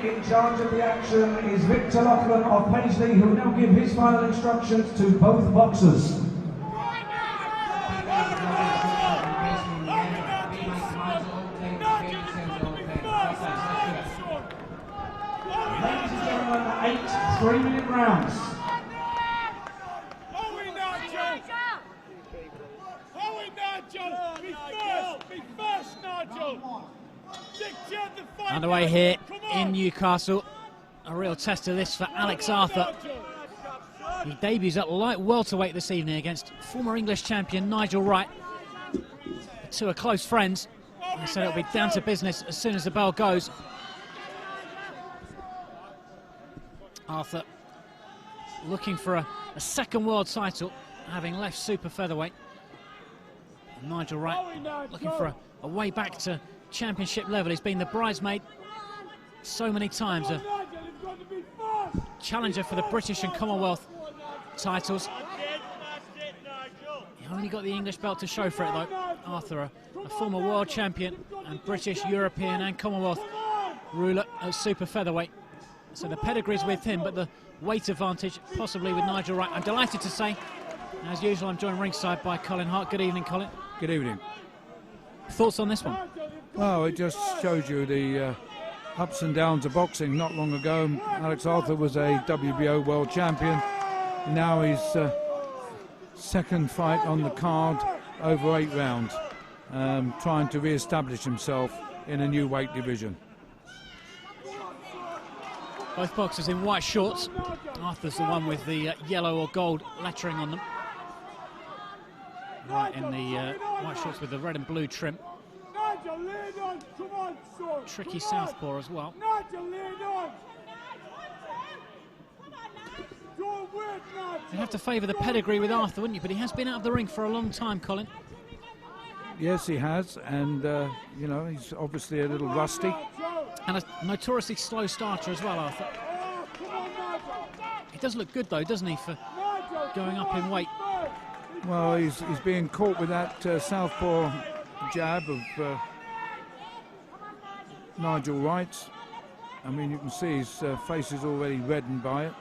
in charge of the action is Victor Loughlin of Paisley, who will now give his final instructions to both boxers. Ladies and gentlemen, 8 3-minute rounds. Underway here in Newcastle. A real test of this for Alex Arthur. He debuts at light welterweight this evening against former English champion Nigel Wright. The two are close friends. They said it'll be down to business as soon as the bell goes. Arthur looking for a second world title, having left Super Featherweight. And Nigel Wright looking for a way back to championship level. He's been the bridesmaid so many times, a challenger for the British and Commonwealth titles. He only got the English belt to show for it though. Arthur, a former world champion and British, European and Commonwealth ruler at Super Featherweight. So the pedigree's with him, but the weight advantage possibly with Nigel Wright. I'm delighted to say, as usual, I'm joined ringside by Colin Hart. Good evening, Colin. Good evening. Thoughts on this one? Well, it just shows you the ups and downs of boxing. Not long ago, Alex Arthur was a WBO world champion. Now he's second fight on the card over 8 rounds, trying to re-establish himself in a new weight division. Both boxers in white shorts. Arthur's the one with the yellow or gold lettering on them. Right in the white shorts with the red and blue trim. Tricky southpaw as well. You have to favour the pedigree with Arthur, wouldn't you? But he has been out of the ring for a long time, Colin. Yes, he has, and you know, he's obviously a little rusty. And a notoriously slow starter as well, Arthur. He does look good though, doesn't he, for going up in weight? Well, he's being caught with that southpaw jab of Nigel Wright's. I mean, you can see his face is already reddened by it.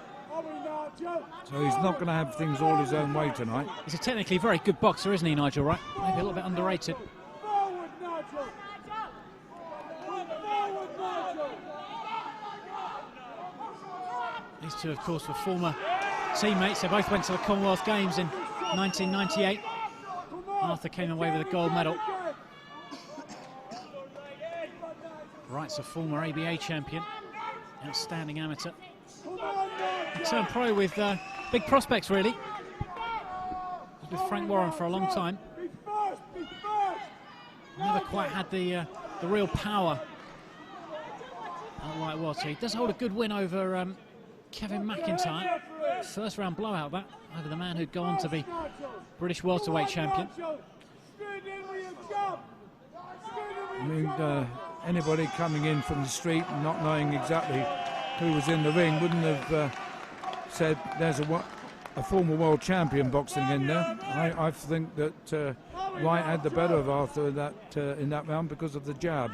So he's not going to have things all his own way tonight. He's a technically very good boxer, isn't he, Nigel Wright? Maybe a little bit underrated. These two, of course, were former teammates. They both went to the Commonwealth Games in 1998. Arthur came away with a gold medal. Wright's a former ABA champion, outstanding amateur. He turned pro with big prospects, really. Was with Frank Warren for a long time. Never quite had the real power at light welter. He does hold a good win over Kevin McIntyre. First round blowout that over the man who'd go on to be British welterweight champion. I mean, anybody coming in from the street and not knowing exactly who was in the ring wouldn't have said there's a former world champion boxing in there. I think that Wright had the better of Arthur in that round because of the jab.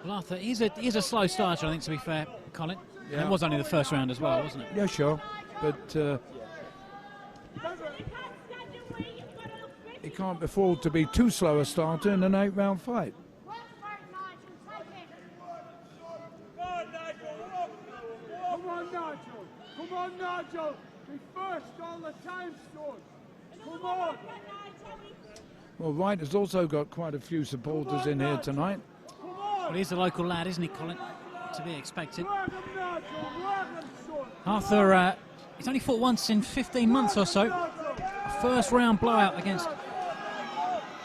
Well, Arthur, he's a slow starter, I think, to be fair, Colin. Yeah. And it was only the first round as well, wasn't it? Yeah, sure. But he can't afford to be too slow a starter in an 8-round fight. Come on, Nigel. Be first all the time, son. Come on. Well, Wright has also got quite a few supporters in here tonight. Well, he's a local lad, isn't he, Colin? To be expected. Arthur, he's only fought once in 15 months or so. A first round blowout against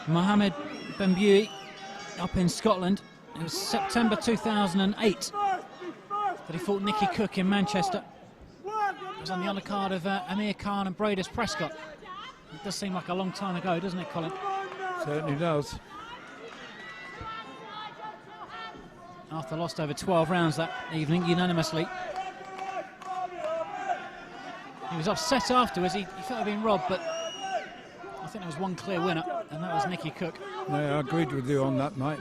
Mohamed Benbui up in Scotland. It was September 2008 that he fought Nicky Cook in Manchester. It was on the undercard of Amir Khan and Bradis Prescott. It does seem like a long time ago, doesn't it, Colin? Certainly does. Arthur lost over 12 rounds that evening, unanimously. He was upset afterwards. He felt he'd been robbed, but I think there was one clear winner, and that was Nicky Cook. Yeah, I agreed with you on that night.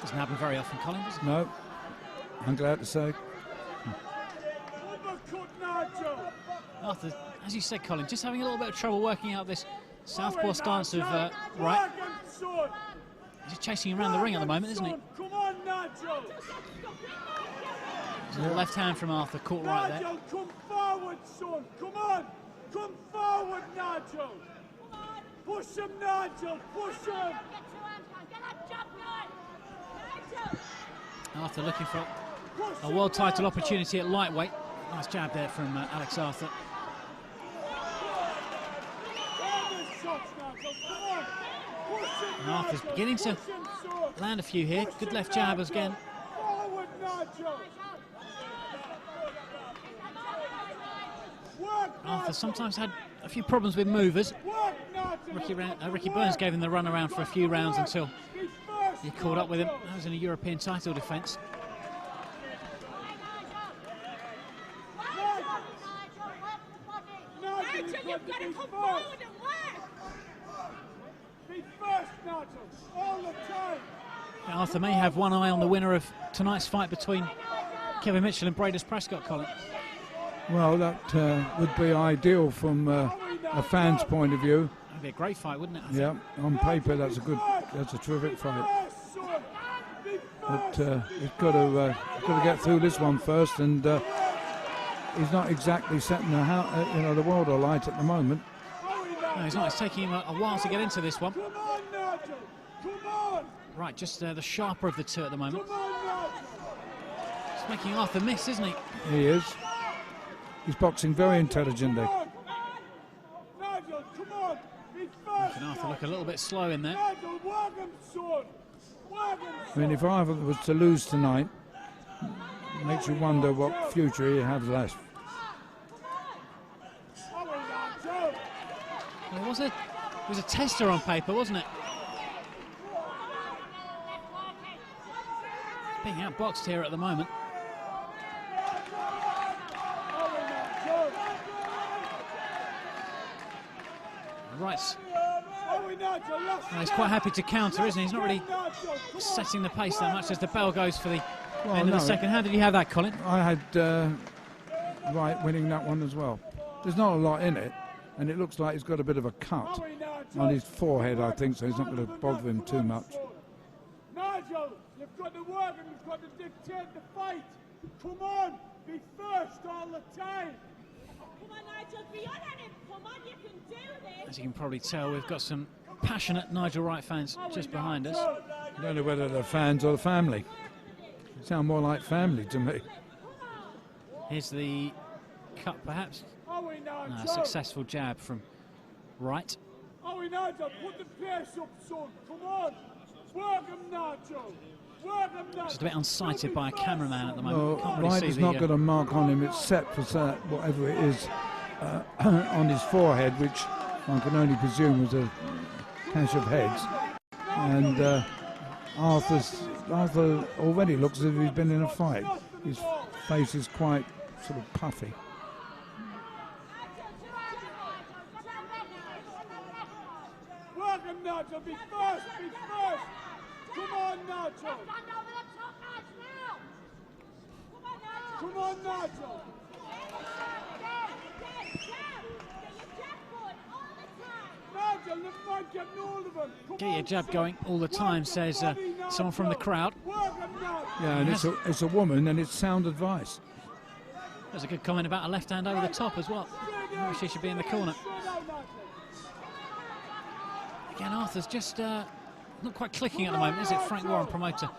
Doesn't happen very often, Colin, does it? No, I'm glad to say. Uppercut, Nigel. Arthur, as you said, Colin, just having a little bit of trouble working out this southpaw Away, stance of Nigel. Wright. Work him, son. He's just chasing around the ring at the moment, isn't he? Come on, Nigel. There's a left hand from Arthur, caught right there. Nigel, come forward, son. Come on. Come forward, Nigel. Push him, Nigel. Push him. Arthur looking for a world title opportunity at lightweight. Nice jab there from Alex Arthur. And Arthur's beginning to land a few here. Good left jab again. Forward, Nigel. Arthur sometimes had a few problems with movers. Work, Nigel. Ricky Burns gave him the run around for a few rounds until he caught up with him. That was in a European title defence. Nigel, you've got to come forward and work. Be first, Nigel, all the time. Arthur may have one eye on the winner of tonight's fight between Kevin Mitchell and Bradus Prescott, Colin. Well, that would be ideal from a fan's point of view. That'd be a great fight, wouldn't it? Yeah, on paper that's a terrific fight. But he's got to get through this one first, and he's not exactly setting the world alight at the moment. No, he's not. It's taking him a while to get into this one. Come on, Nigel. Come on. Right, just the sharper of the two at the moment. Come on, Nigel. It's making Arthur miss, isn't he? He is. He's boxing very intelligently. Nigel, come on. Be first. Making Arthur look a little bit slow in there. Nigel, work him, son. Work him, I mean, if Arthur was to lose tonight, it makes you wonder what future he has left. It was a tester on paper, wasn't it? Being outboxed here at the moment. Right. Well, he's quite happy to counter, isn't he? He's not really setting the pace that much as the bell goes for the end of the second. How did you have that, Colin? I had Wright winning that one as well. There's not a lot in it, and it looks like he's got a bit of a cut on his forehead, I think, so he's not going to bother him too much. Nigel, you've got to work and you've got to dictate the fight. Come on, be first all the time. Come on, Nigel, be on him. Come on, you can do this. As you can probably tell, we've got some passionate Nigel Wright fans just behind us. I don't know whether they're fans or the family. They sound more like family to me. Here's the cut, perhaps. No, a successful jab from Wright. Nigel, put the pace up, son. Come on. Work him, Nigel. Work him, Nigel. Just a bit unsighted by a cameraman at the moment. Well, Can't really Wright see has the, not got a mark on him. It's set for whatever it is on his forehead, which one can only presume was a clash of heads. And Arthur already looks as if he's been in a fight. His face is quite sort of puffy. Work him, Nigel. Be first. Be first. Come on, Nigel. Come on, Nigel. Nigel, the fight getting hold of him. get your jab going all the time, says someone from the crowd. Yeah, and it's a woman, and it's sound advice. There's a good comment about a left hand over the top as well. I wish she should be in the corner. Again, Arthur's just not quite clicking at the moment, is it? Frank Warren, promoter,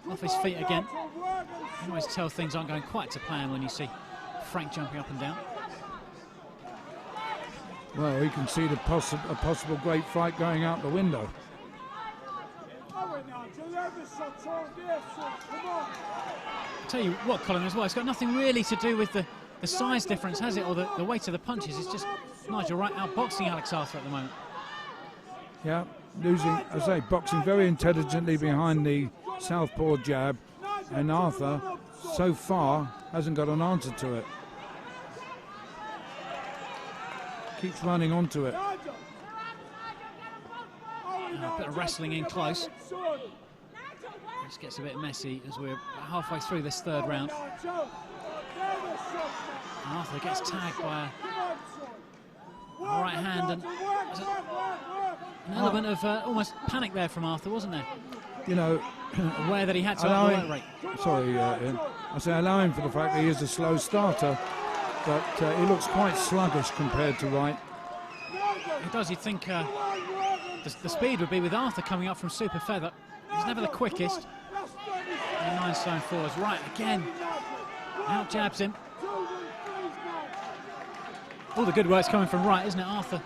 off his feet again. You can always tell things aren't going quite to plan when you see Frank jumping up and down. Well, you can see a possible great fight going out the window. Tell you what, Colin, as well, it's got nothing really to do with the size difference, has it, or the weight of the punches. It's just Nigel Wright outboxing Alex Arthur at the moment. Yeah, losing, as I say, boxing very intelligently behind the southpaw jab, and Arthur, so far, hasn't got an answer to it. Keeps running onto it. A bit of wrestling in close. This gets a bit messy as we're halfway through this third round. And Arthur gets tagged by a right hand, and there's an element of almost panic there from Arthur, wasn't there? You know, aware that he had to up the work rate. Sorry, Ian. I say allow him for the fact that he is a slow starter, but he looks quite sluggish compared to Wright. He does. You'd think the speed would be with Arthur coming up from super feather. He's never the quickest. And 9 stone 4 is Wright again. Out jabs him. All the good work's coming from Wright, isn't it, Arthur?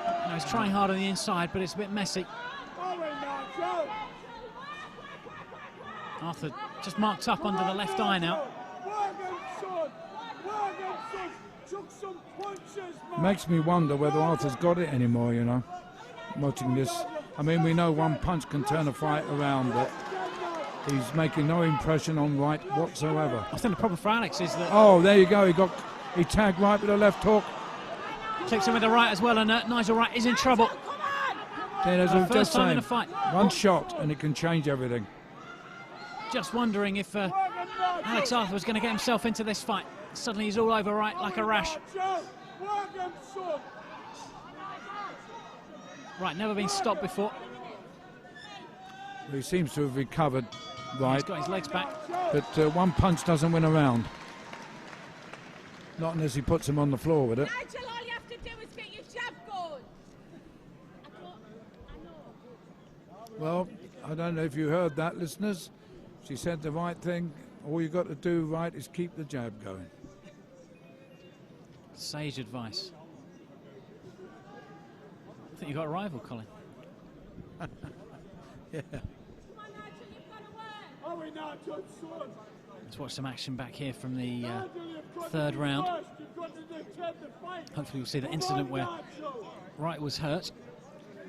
You know, he's trying hard on the inside, but it's a bit messy. Arthur just marked up under the left eye now. Makes me wonder whether Arthur's got it anymore, you know, watching this. I mean, we know one punch can turn a fight around, but he's making no impression on Wright whatsoever. I think the problem for Alex is that... Oh, there you go. He tagged Wright with a left hook. Clips him with the right as well, and Nigel Wright is in trouble. First time in a fight. One shot and it can change everything. Just wondering if Alex Arthur was going to get himself into this fight. Suddenly he's all over Wright like a rash. Right, never been stopped before. He seems to have recovered, Wright. He's got his legs back. But one punch doesn't win a round. Not unless he puts him on the floor with it. Nigel, all you have to do is get your jab going. Well, I don't know if you heard that, listeners. She said the right thing. All you've got to do, right, is keep the jab going. Sage advice. I think you've got a rival, Colin. Yeah. Let's watch some action back here from the third round. Hopefully we'll see the incident where Wright was hurt.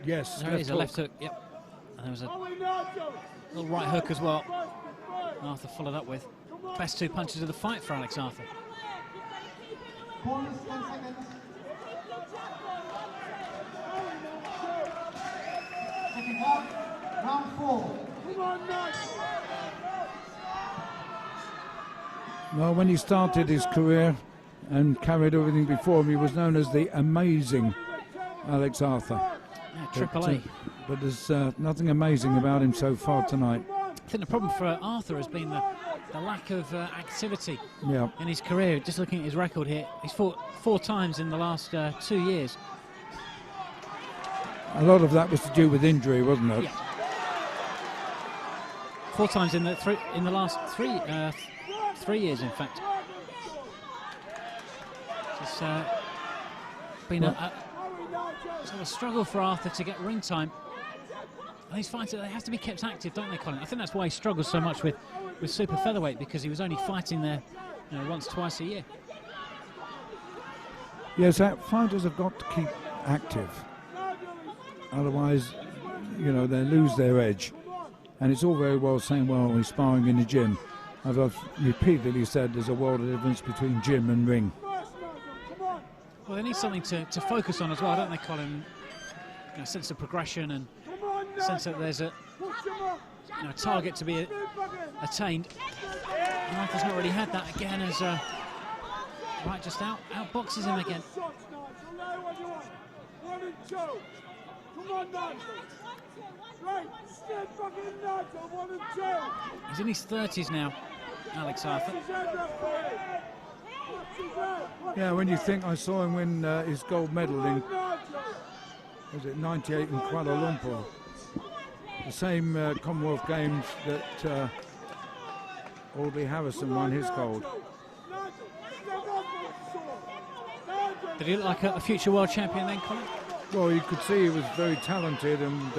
Yes, there is a left hook, yep. And there was a little right hook as well. Arthur followed up with best 2 punches of the fight for Alex Arthur. Round 4. Well, when he started his career and carried everything before him, he was known as the amazing Alex Arthur. Yeah, Triple A. But there's nothing amazing about him so far tonight. I think the problem for Arthur has been the lack of activity Yeah. in his career. Just looking at his record here, he's fought 4 times in the last 2 years. A lot of that was to do with injury, wasn't it? Yeah. 4 times in the last three years, in fact. It's been a sort of struggle for Arthur to get ring time. And these fights, they have to be kept active, don't they, Colin? I think that's why he struggles so much with super featherweight, because he was only fighting there, you know, once, twice a year. Yes, fighters have got to keep active. Otherwise, you know, they lose their edge. And it's all very well saying, well, we're sparring in the gym. As I've repeatedly said, there's a world of difference between gym and ring. Well, they need something to focus on as well, don't they, Colin? You know, a sense of progression and a sense that there's a target to be attained. And Arthur's not really had that again, as Wright just outboxes him again. He's in his 30s now, Alex Arthur. Yeah, when you think I saw him win his gold medal in, was it 98 in Kuala Lumpur? The same Commonwealth Games that Audley Harrison won his gold. Did he look like a future world champion then, Colin? Well, you could see he was very talented, and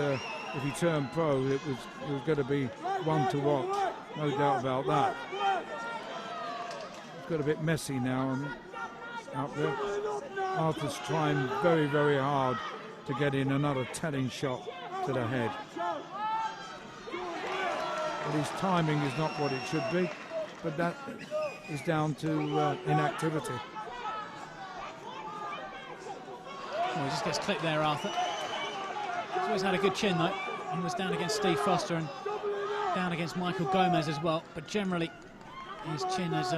if he turned pro, it was going to be one to watch, no doubt about that. It's got a bit messy now out there. Arthur's trying very, very hard to get in another telling shot to the head. But his timing is not what it should be, but that is down to inactivity. Oh, he just gets clipped there, Arthur. He's always had a good chin, though. He was down against Steve Foster, and down against Michael Gomez as well, but generally his chin has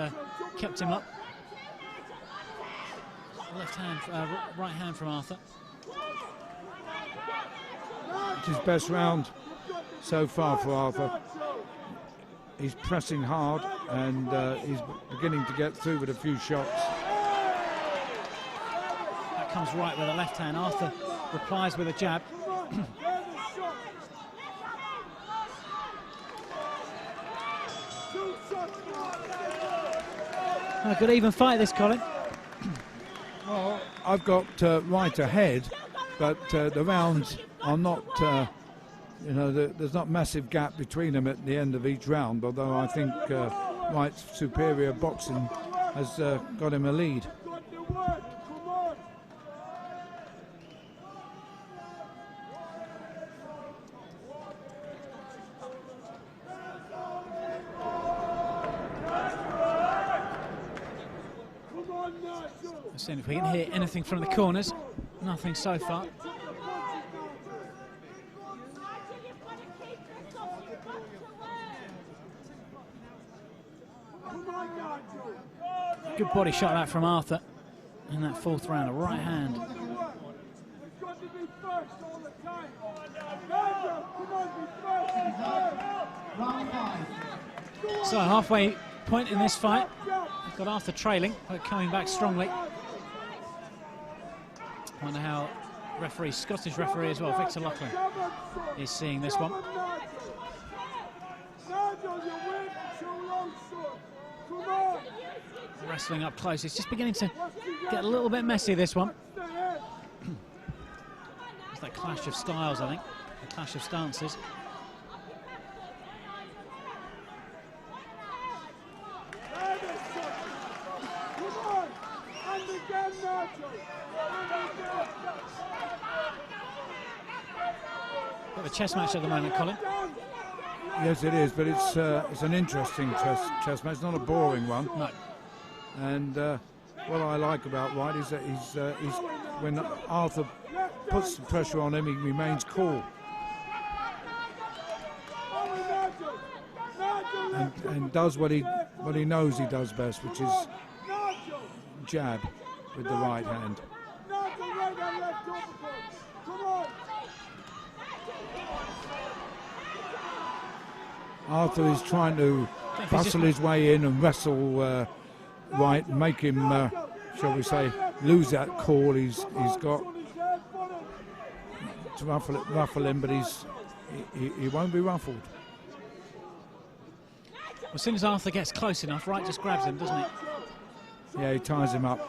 kept him up. Left hand, right hand from Arthur. It's his best round so far for Arthur. He's pressing hard and he's beginning to get through with a few shots. That comes right with a left hand. Arthur replies with a jab. A good even fight this, Colin. Well, I've got Wright ahead, but the rounds are not, you know, there's not massive gap between them at the end of each round, although I think Wright's superior boxing has got him a lead. Let's see if we can hear anything from the corners. Nothing so far. Good body shot that from Arthur in that fourth round, a right hand. So halfway point in this fight, we've got Arthur trailing, but coming back strongly. Wonder how referee, Scottish referee as well, Victor Loughlin, is seeing this one. Wrestling up close. It's just beginning to get a little bit messy, this one. It's that clash of styles, I think, a clash of stances. Got the chess match at the moment, Colin. Yes, it is, but it's an interesting chess match. It's not a boring one. No. And what I like about Wright is that he's when Arthur puts the pressure on him, he remains cool and does what he knows he does best, which is jab with the right hand. Arthur is trying to bustle his way in and wrestle Wright, make him, shall we say, lose that call he's got to ruffle him, but he won't be ruffled. As soon as Arthur gets close enough, Wright just grabs him, doesn't he? Yeah, he ties him up.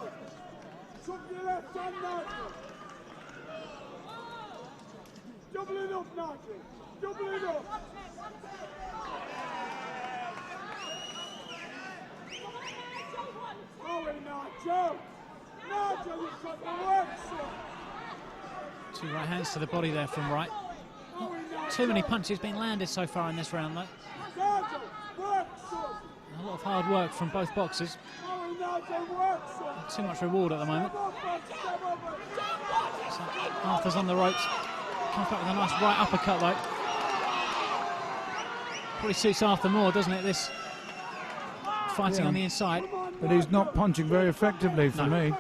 Double it up, Nigel. Double it up. Two right hands to the body there from Wright. Not too many punches being landed so far in this round, though. A lot of hard work from both boxers. Not too much reward at the moment. So Arthur's on the ropes. Comes back with a nice right uppercut, though. Probably suits Arthur more, doesn't it, this fighting on the inside. But he's not punching very effectively for me.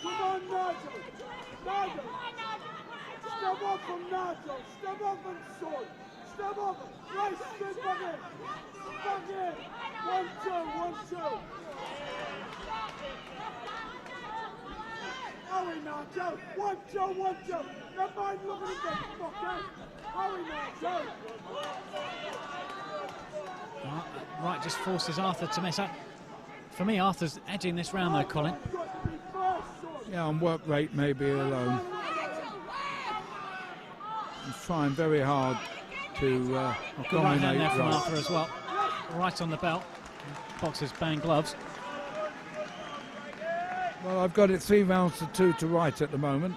Come on, Nigel. Nigel. Step up from Nigel. Step up and sword. Step up. Right, straight back in. Back in. 1, 2, 1, 2. Hurry, Nigel. 1, 2, 1, 2. Never mind looking at the fuck out. Hurry, Nigel. Wright just forces Arthur to miss out. For me, Arthur's edging this round, though, Colin. Yeah, on work rate maybe alone. He's trying very hard to Good right dominate hand there from Wright. Arthur as well. Right on the belt. Boxers bang gloves. Well, I've got it 3 rounds to 2 to Wright at the moment.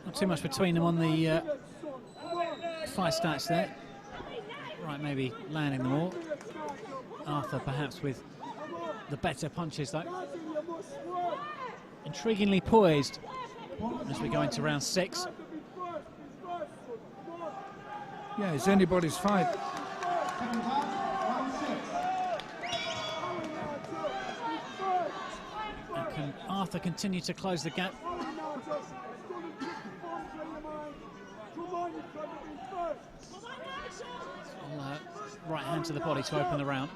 Not too much between them on the fight stats there. Right, maybe landing them all. Arthur perhaps with the better punches though. Intriguingly poised as we go into round 6. Yeah, it's anybody's fight. And can Arthur continue to close the gap? Right hand to the body to open the round.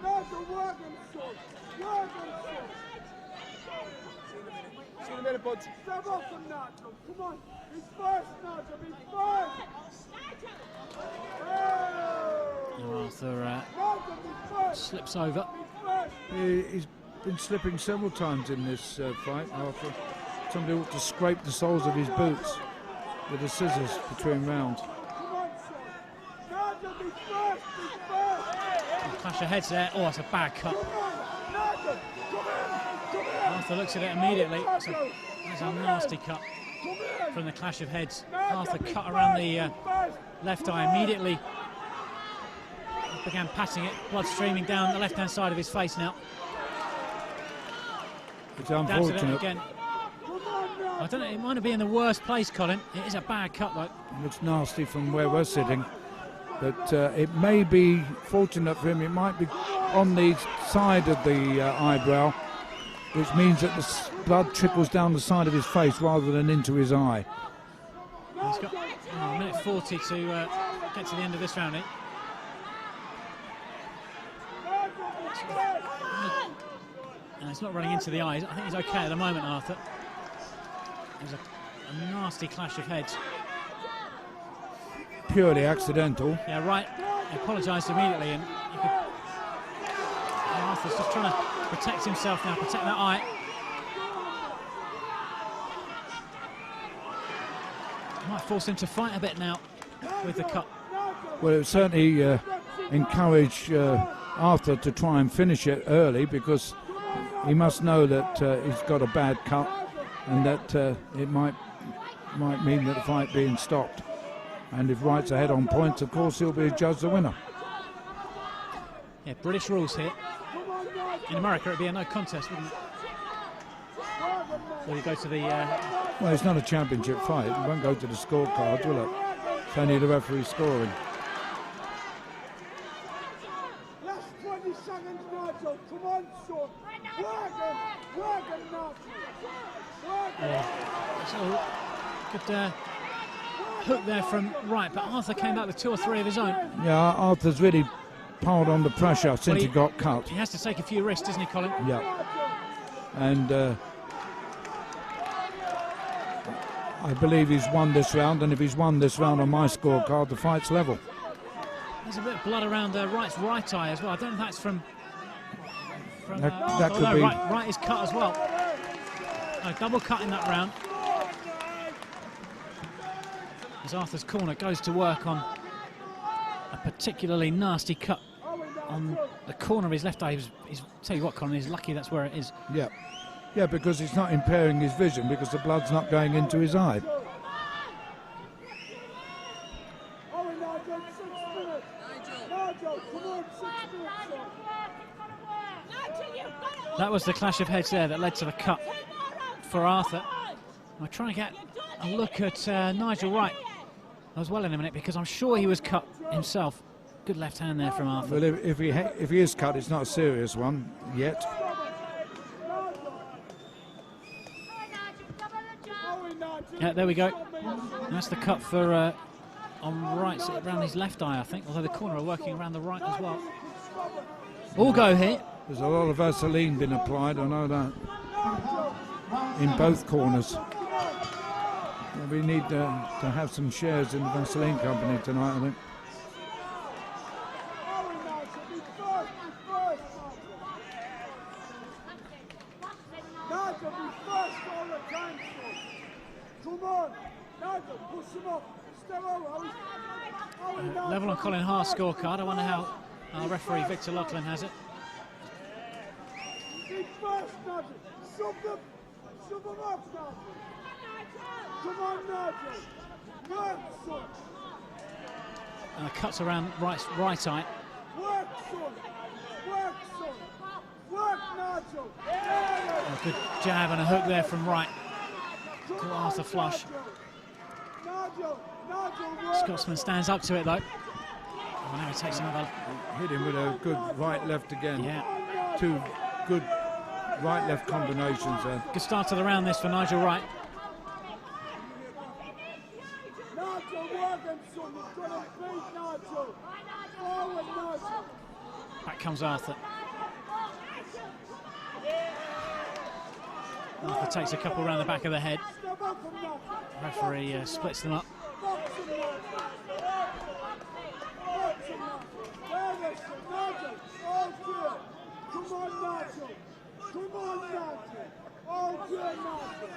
Arthur slips over. He's been slipping several times in this fight. Arthur, somebody ought to scrape the soles of his boots with the scissors between rounds. Clash of heads there. Oh, it's a bad cut. Arthur looks at it immediately. It's a nasty cut from the clash of heads. Arthur cut around the left eye immediately. Began patting it, blood streaming down the left-hand side of his face now. It's unfortunate. Again. I don't know, it might have been in the worst place, Colin. It is a bad cut, though. It looks nasty from where we're sitting. But it may be fortunate for him. It might be on the side of the eyebrow, which means that the blood trickles down the side of his face rather than into his eye. He's got a minute 40 to get to the end of this round. And it's not running into the eyes. I think he's okay at the moment, Arthur. There's a nasty clash of heads. Purely accidental. Yeah, right. He apologised immediately, and Arthur's just trying to protect himself now, protect that eye. Might force him to fight a bit now with the cut. Well, it certainly encourage Arthur to try and finish it early, because he must know that he's got a bad cut, and that it might mean that the fight being stopped. And if Wright's ahead on points, of course, he'll be adjudged the winner. Yeah, British rules here. In America, it'd be a no contest, wouldn't it? Will you go to the... Well, it's not a championship fight. It won't go to the scorecards, will it? It's only the referee scoring. Last 20 seconds, Nigel. Come on, son. Work him, So, good hook there from Wright, but Arthur came back with 2 or 3 of his own. Yeah, Arthur's really piled on the pressure since he got cut. He has to take a few risks, doesn't he, Colin? Yeah. And I believe he's won this round, and if he's won this round on my scorecard, the fight's level. There's a bit of blood around Wright's right eye as well. I don't know if that's from that could be. Wright is cut as well. No, double cut in that round. As Arthur's corner goes to work on a particularly nasty cut on the corner of his left eye. He's tell you what, Colin, he's lucky that's where it is. Yeah. Yeah, because it's not impairing his vision, because the blood's not going into his eye. That was the clash of heads there that led to the cut for Arthur. I'll try and get a look at Nigel Wright as well in a minute, because I'm sure he was cut himself. Good left hand there from Arthur. Well, if he is cut, it's not a serious one yet. Yeah, there we go. That's the cut for on Wright, around his left eye, I think. Although the corner are working around the right as well. All go here. There's a lot of Vaseline been applied, I know that. In both corners. We need to have some shares in the Vaseline company tonight, I think. Level on Colin Haar's scorecard. I wonder how our referee Victor Loughlin has it. first, Nigel. Shove them off, Nigel. Come on, Nigel. Work, son. Cuts around right eye. Work, son. Work, son. Work, Nigel. A good jab and a hook there from Wright. To Arthur flush. Nigel, work. Scotsman stands up to it though. Oh, now he takes another. Hit him with a good right-left again. Yeah. Two good right-left combinations there. Good start to the round this for Nigel Wright. Nigel, working, son. You've got to beat Nigel. Forward, Nigel. Back comes Arthur. Arthur takes a couple around the back of the head. Step up from Nigel. Referee splits them up. Box him, Nigel. Box him, Nigel. There it is, Nigel. All good. Come on, Nigel. Come on, Nigel. All good, Nigel.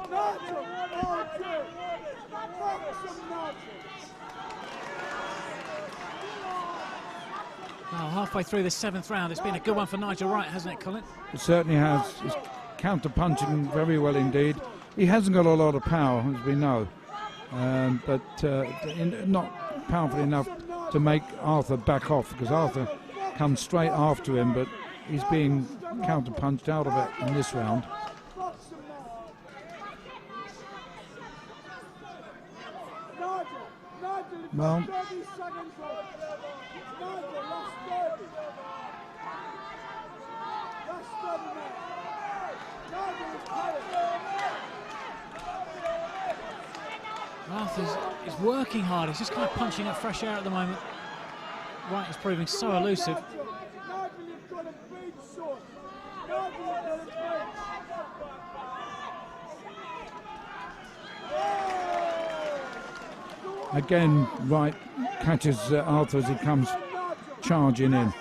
Nigel, all good. Box him, Nigel. Now, halfway through the 7th round, it's been a good one for Nigel Wright, hasn't it, Colin? It certainly has. He's counter-punching very well indeed. He hasn't got a lot of power, as we know, but not powerful enough to make Arthur back off, because Arthur comes straight after him, but he's being counter-punched out of it in this round. Well, Arthur's is working hard. He's just kind of punching up fresh air at the moment. Wright is proving so elusive. again, Wright catches Arthur as he comes charging in.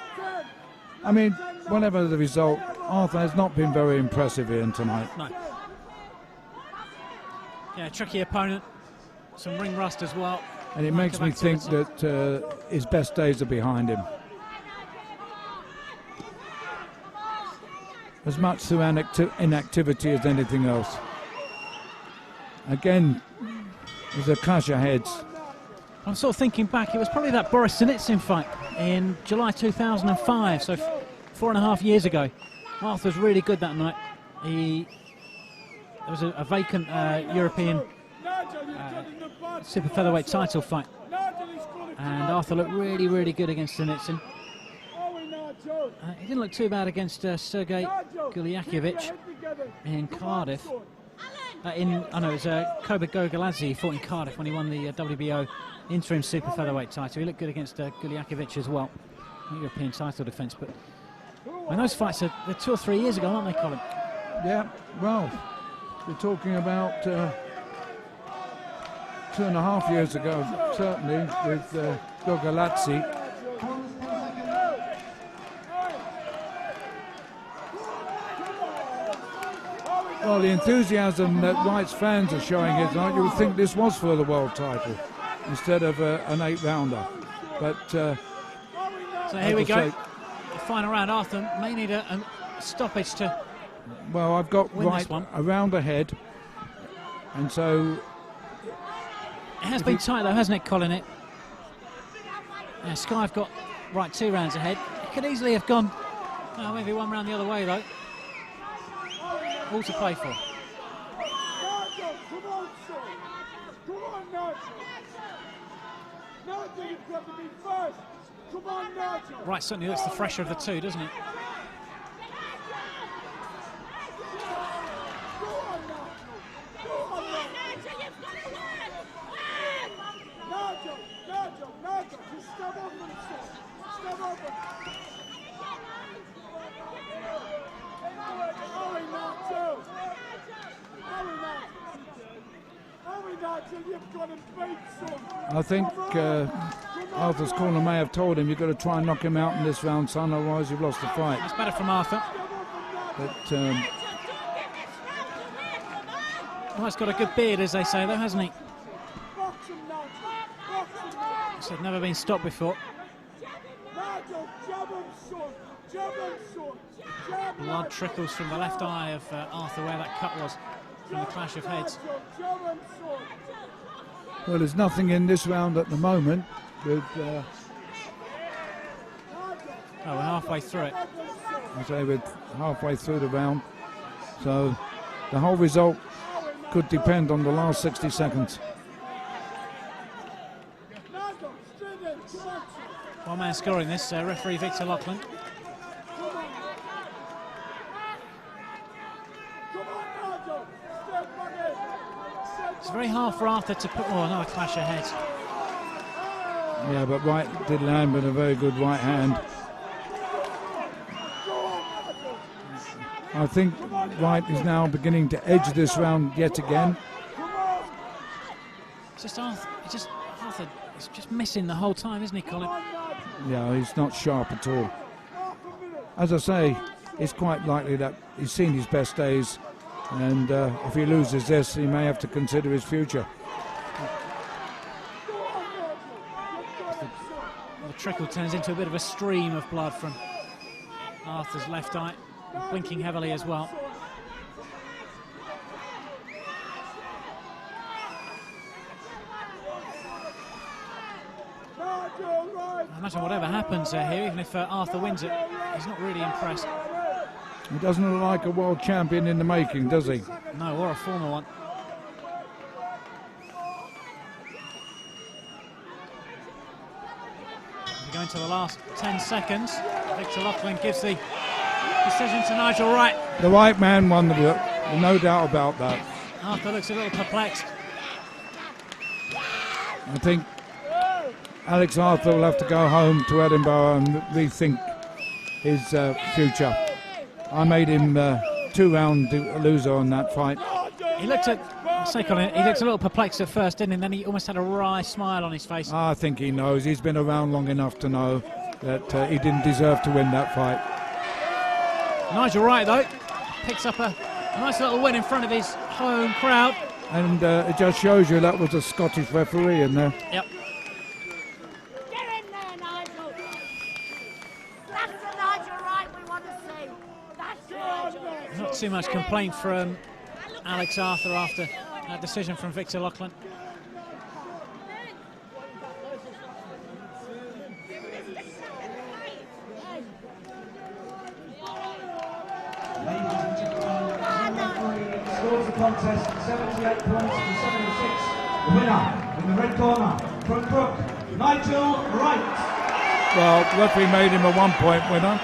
I mean, whatever the result, Arthur has not been very impressive here tonight. No. Yeah, tricky opponent. Some ring rust as well. And it makes me think that his best days are behind him. As much through inactivity as anything else. Again, there's a clash of heads. I'm sort of thinking back, it was probably that Boris Sinitsyn fight in July 2005, so 4.5 years ago. Arthur was really good that night. There was a vacant European Super Featherweight title fight, and Arthur looked really, really good against Sinitsyn. He didn't look too bad against Sergei Gulyakovich in Cardiff. It was Koba Gogaladze he fought in Cardiff when he won the WBO interim Super Featherweight title. He looked good against Gulyakovich as well, European title defence. But when those fights are 2 or 3 years ago, aren't they, Colin? Yeah, well, we're talking about 2.5 years ago, certainly, with Gogaladze. Well, the enthusiasm that Wright's fans are showing here tonight, you would think this was for the world title instead of an 8-rounder. But so here we go. The final round. Arthur may need a stoppage to. Well, I've got Wright around the head, and so it has been tight though, hasn't it, Colin? Yeah, Sky have got Wright 2 rounds ahead. It could easily have gone maybe 1 round the other way though. All to play for. Wright certainly looks the fresher of the two, doesn't it? I think Arthur's corner may have told him, you've got to try and knock him out in this round, son, otherwise you've lost the fight. That's better from Arthur. But Wright's got a good beard, as they say, though, hasn't he? He's never been stopped before. Blood trickles from the left eye of Arthur where that cut was from the clash of heads. Well, there's nothing in this round at the moment. With, Oh, we're halfway through it. I say we're halfway through the round, so the whole result could depend on the last 60 seconds. One man scoring this, referee Victor Loughlin. It's very hard for Arthur to put. Oh, another clash of heads. Yeah, but Wright did land with a very good right hand. I think Wright is now beginning to edge this round yet again. It's just Arthur. Arthur is just missing the whole time, isn't he, Colin? Yeah, he's not sharp at all. As I say, it's quite likely that he's seen his best days, and if he loses this, he may have to consider his future. The trickle turns into a bit of a stream of blood from Arthur's left eye, blinking heavily as well. I imagine whatever happens here, even if Arthur wins it, he's not really impressed. He doesn't look like a world champion in the making, does he? No, or a former one. We're going to the last 10 seconds. Victor Loughlin gives the decision to Nigel Wright. The right man won the bout, no doubt about that. Arthur looks a little perplexed. I think Alex Arthur will have to go home to Edinburgh and rethink his future. I made him 2-round loser on that fight. He looked at, he looked a little perplexed at first, didn't he? And then he almost had a wry smile on his face. I think he knows. He's been around long enough to know that he didn't deserve to win that fight. Nigel Wright, though, picks up a nice little win in front of his home crowd. And it just shows you that was a Scottish referee in there. Yep. Get in there, Nigel. That's the Nigel Wright we want to see. That's Nigel. Not too much complaint from Alex Arthur after that decision from Victor Loughlin. Scores the contest 78 points to 76. The winner in the red corner from Crook, Nigel Wright. Well, the referee made him a 1-point winner,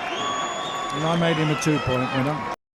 and I made him a 2-point winner.